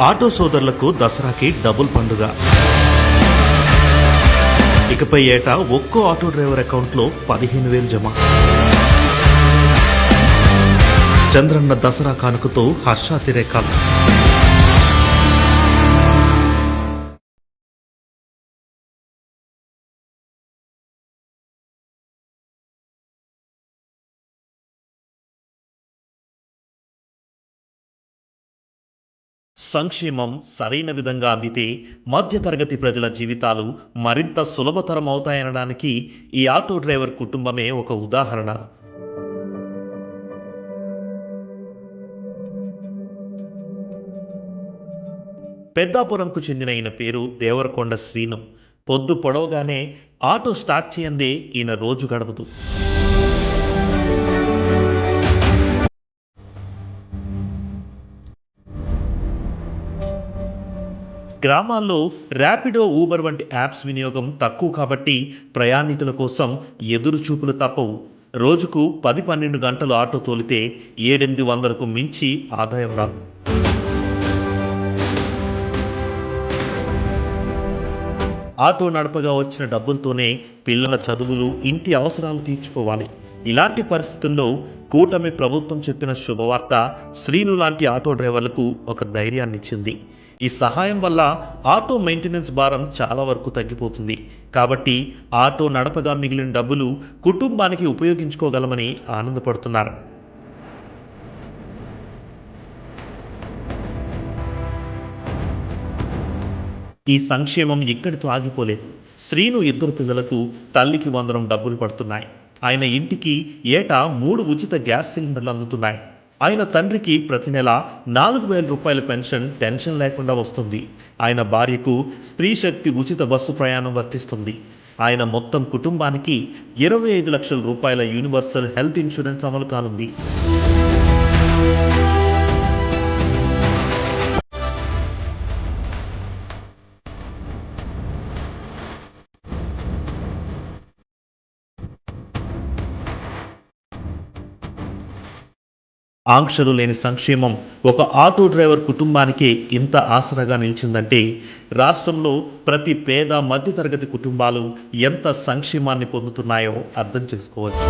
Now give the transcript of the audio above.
Auto సోదరులకు దసరాకి double పండుగ. ఇకపై ఏటా ఒక్కో ఆటో డ్రైవర్ అకౌంట్లో 15,000 జమ. చంద్రన్న దసరా కానుకతో హర్షాతిరేకాలు. సంక్షేమం సరైన విధంగా అందితే మధ్యతరగతి ప్రజల జీవితాలు మరింత సులభతరం అవుతాయనడానికి ఈ ఆటో డ్రైవర్ కుటుంబమే ఒక ఉదాహరణ. పెద్దాపురంకు చెందిన ఈయన పేరు దేవరకొండ శ్రీను. పొద్దు పొడవగానే ఆటో స్టార్ట్ చేయందే ఈయన రోజు గడపదు. గ్రామాల్లో ర్యాపిడో, ఊబర్ వంటి యాప్స్ వినియోగం తక్కువ కాబట్టి ప్రయాణికుల కోసం ఎదురు చూపులు తప్పవు. రోజుకు 10-12 గంటలు ఆటో తోలితే 700-800కు మించి ఆదాయం రాదు. ఆటో నడపగా వచ్చిన డబ్బులతోనే పిల్లల చదువులు, ఇంటి అవసరాలు తీర్చుకోవాలి. ఇలాంటి పరిస్థితుల్లో కూటమి ప్రభుత్వం చెప్పిన శుభవార్త శ్రీను లాంటి ఆటో డ్రైవర్లకు ఒక ధైర్యాన్నిచ్చింది. ఈ సహాయం వల్ల ఆటో మెయింటెనెన్స్ భారం చాలా వరకు తగ్గిపోతుంది. కాబట్టి ఆటో నడపగా మిగిలిన డబ్బులు కుటుంబానికి ఉపయోగించుకోగలమని ఆనందపడుతున్నారు. ఈ సంక్షేమం ఇక్కడితో ఆగిపోలేదు. శ్రీను 2 పిల్లలకు తల్లికి 100 డబ్బులు పడుతున్నాయి. ఆయన ఇంటికి ఏటా 3 ఉచిత గ్యాస్ సిలిండర్లు అందుతున్నాయి. ఆయన తండ్రికి ప్రతి నెల 4,000 రూపాయల పెన్షన్ టెన్షన్ లేకుండా వస్తుంది. ఆయన భార్యకు స్త్రీ శక్తి ఉచిత బస్సు ప్రయాణం వర్తిస్తుంది. ఆయన మొత్తం కుటుంబానికి 25 లక్షల రూపాయల యూనివర్సల్ హెల్త్ ఇన్సూరెన్స్ అమలు కానుంది. ఆంక్షలు లేని సంక్షేమం ఒక ఆటో డ్రైవర్ కుటుంబానికే ఇంత ఆసరాగా నిలిచిందంటే రాష్ట్రంలో ప్రతి పేద, మధ్యతరగతి కుటుంబాలు ఎంత సంక్షేమాన్ని పొందుతున్నాయో అర్థం చేసుకోవచ్చు.